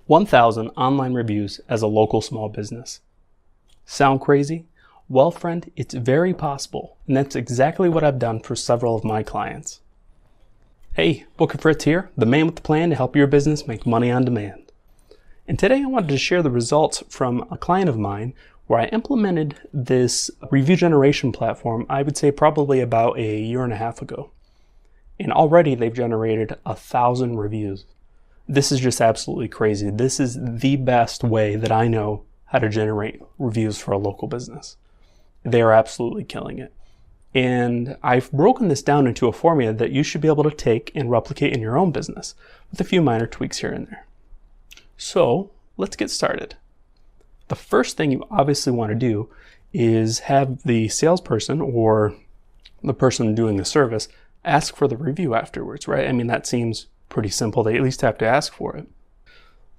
1,000 online reviews as a local small business. Sound crazy? Well, friend, it's very possible, and that's exactly what I've done for several of my clients. Hey, Booker Fritz here, the man with the plan to help your business make money on demand. And today I wanted to share the results from a client of mine where I implemented this review generation platform, I would say probably about a year and a half ago. And already they've generated 1,000 reviews. This is just absolutely crazy. This is the best way that I know how to generate reviews for a local business. They are absolutely killing it. And I've broken this down into a formula that you should be able to take and replicate in your own business with a few minor tweaks here and there. So let's get started. The first thing you obviously want to do is have the salesperson or the person doing the service ask for the review afterwards, right? I mean, that seems pretty simple. They at least have to ask for it.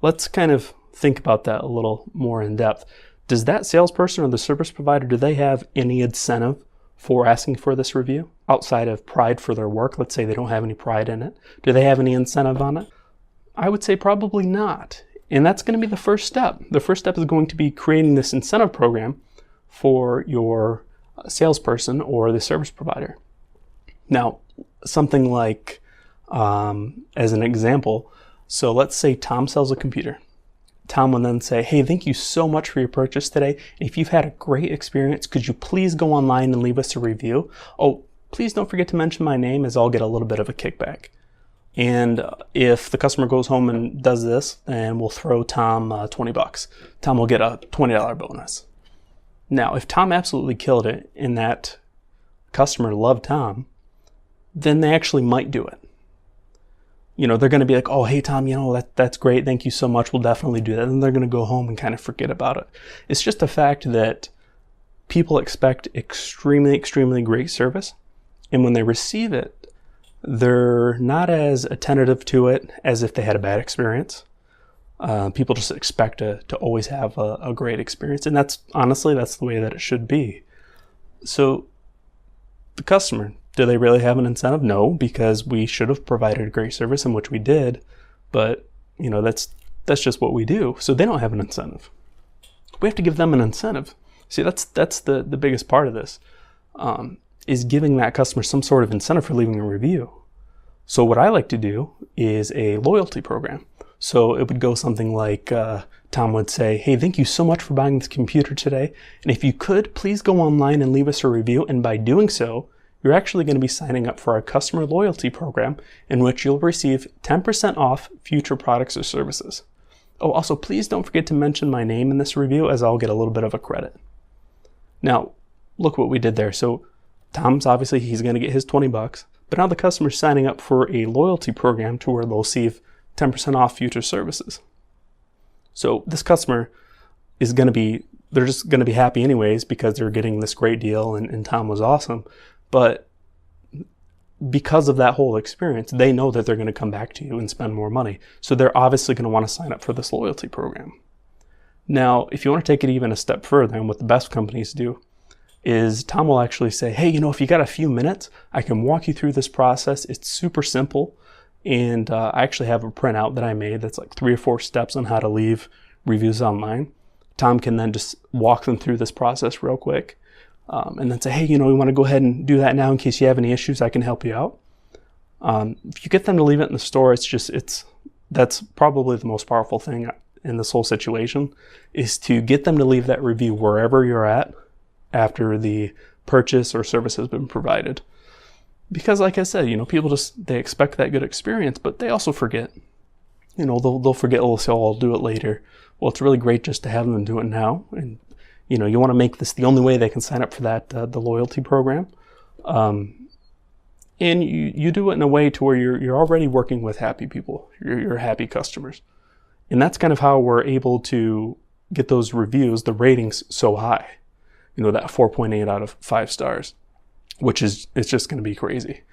Let's kind of think about that a little more in depth. Does that salesperson or the service provider, do they have any incentive for asking for this review outside of pride for their work? Let's say they don't have any pride in it. Do they have any incentive on it? I would say probably not. And that's going to be the first step. The first step is going to be creating this incentive program for your salesperson or the service provider. Now, something like, as an example, so let's say Tom sells a computer. Tom will then say, hey, thank you so much for your purchase today. If you've had a great experience, could you please go online and leave us a review? Oh, please don't forget to mention my name as I'll get a little bit of a kickback. And if the customer goes home and does this, then we'll throw Tom $20. Tom will get a $20 bonus. Now, if Tom absolutely killed it and that customer loved Tom, then they actually might do it. You know, they're going to be like, oh, hey, Tom, that's great. Thank you so much. We'll definitely do that. And they're going to go home and kind of forget about it. It's just a fact that people expect extremely, extremely great service. And when they receive it, they're not as attentive to it as if they had a bad experience. People just expect to always have a great experience. And that's the way that it should be. So the customer, do they really have an incentive? No, because we should have provided a great service, in which we did. But, that's just what we do. So they don't have an incentive. We have to give them an incentive. See, that's the biggest part of this, is giving that customer some sort of incentive for leaving a review. So what I like to do is a loyalty program. So it would go something like, Tom would say, hey, thank you so much for buying this computer today. And if you could, please go online and leave us a review. And by doing so, you're actually going to be signing up for our customer loyalty program, in which you'll receive 10% off future products or services. Oh, also, please don't forget to mention my name in this review, as I'll get a little bit of a credit. Now, look what we did there. So Tom's obviously, he's going to get his $20, but now the customer's signing up for a loyalty program to where they'll receive 10% off future services. So this customer is going to be, they're just going to be happy anyways because they're getting this great deal and Tom was awesome. But because of that whole experience, they know that they're going to come back to you and spend more money. So they're obviously going to want to sign up for this loyalty program. Now, if you want to take it even a step further, and what the best companies do, is Tom will actually say, hey, if you got a few minutes, I can walk you through this process. It's super simple. And I actually have a printout that I made that's like 3 or 4 steps on how to leave reviews online. Tom can then just walk them through this process real quick. And then say, hey, we want to go ahead and do that now in case you have any issues, I can help you out. If you get them to leave it in the store, that's probably the most powerful thing in this whole situation, is to get them to leave that review wherever you're at after the purchase or service has been provided. Because like I said, people they expect that good experience, but they also forget. They'll forget, they'll say, oh, I'll do it later. Well, it's really great just to have them do it now. And you want to make this the only way they can sign up for that, the loyalty program. And you do it in a way to where you're already working with happy people, you're happy customers. And that's kind of how we're able to get those reviews, the ratings so high. That 4.8 out of 5 stars, which it's just going to be crazy.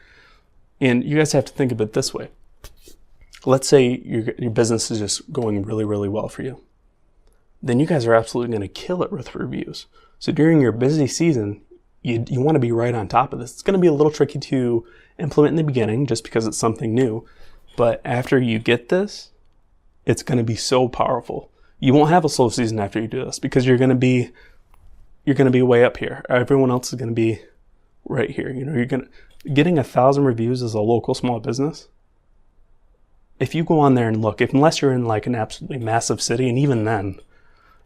And you guys have to think of it this way. Let's say your business is just going really, really well for you. Then you guys are absolutely going to kill it with reviews. So during your busy season, you want to be right on top of this. It's going to be a little tricky to implement in the beginning just because it's something new. But after you get this, It's going to be so powerful. You won't have a slow season after you do this because you're going to be way up here. Everyone else is going to be right here. Getting 1,000 reviews as a local small business. If you go on there and look, unless you're in like an absolutely massive city, and even then,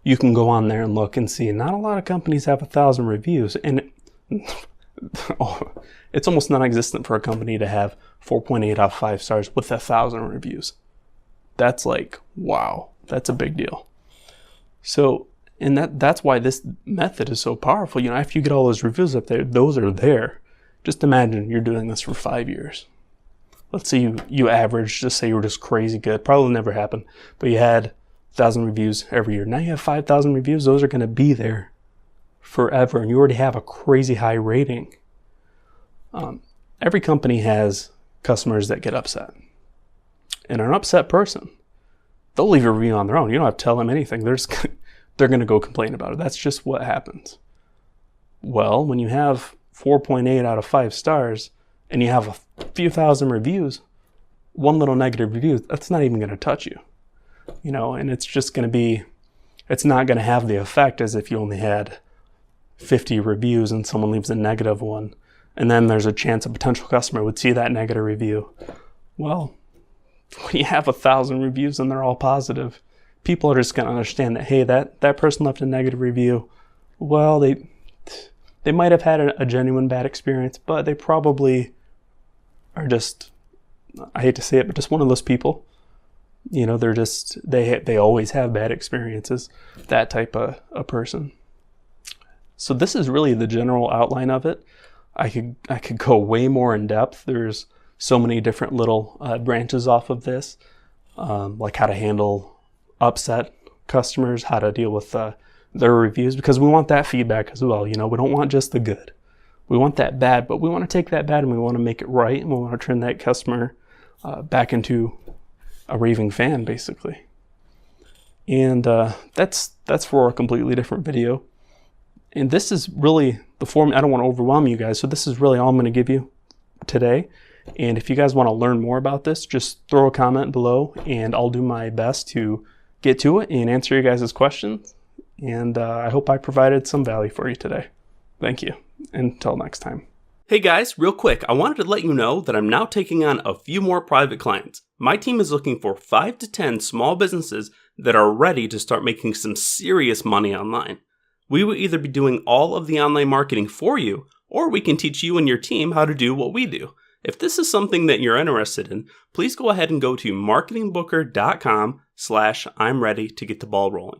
you can go on there and look and see not a lot of companies have 1,000 reviews, and it's almost non-existent for a company to have 4.8 out of 5 stars with 1,000 reviews. That's like, wow, that's a big deal. So, and that's why this method is so powerful. After you get all those reviews up there, those are there. Just imagine you're doing this for 5 years. Let's say you average, just say you were just crazy good. Probably never happened, but you had 1,000 reviews every year. Now you have 5,000 reviews. Those are going to be there forever, and you already have a crazy high rating. Every company has customers that get upset. And an upset person, they'll leave a review on their own. You don't have to tell them anything. They're going to go complain about it. That's just what happens. Well, when you have 4.8 out of 5 stars and you have a few thousand reviews, one little negative review, that's not even going to touch you. And it's just going to be, it's not going to have the effect as if you only had 50 reviews and someone leaves a negative one. And then there's a chance a potential customer would see that negative review. Well, when you have 1,000 reviews and they're all positive, people are just going to understand that, hey, that person left a negative review. Well, they might have had a genuine bad experience, but they probably are just, I hate to say it, but just one of those people. They're just, they always have bad experiences, that type of a person. So this is really the general outline of it. I could go way more in depth. There's so many different little branches off of this, like how to handle upset customers, how to deal with their reviews, because we want that feedback as well. We don't want just the good. We want that bad, but we want to take that bad and we want to make it right, and we want to turn that customer back into a raving fan, basically. And that's for a completely different video. And this is really the form. I don't want to overwhelm you guys, so this is really all I'm going to give you today. And if you guys want to learn more about this, just throw a comment below and I'll do my best to get to it and answer your guys' questions. And I hope I provided some value for you today. Thank you. Until next time. Hey guys, real quick, I wanted to let you know that I'm now taking on a few more private clients. My team is looking for 5 to 10 small businesses that are ready to start making some serious money online. We will either be doing all of the online marketing for you, or we can teach you and your team how to do what we do. If this is something that you're interested in, please go ahead and go to marketingbooker.com/I'm ready to get the ball rolling.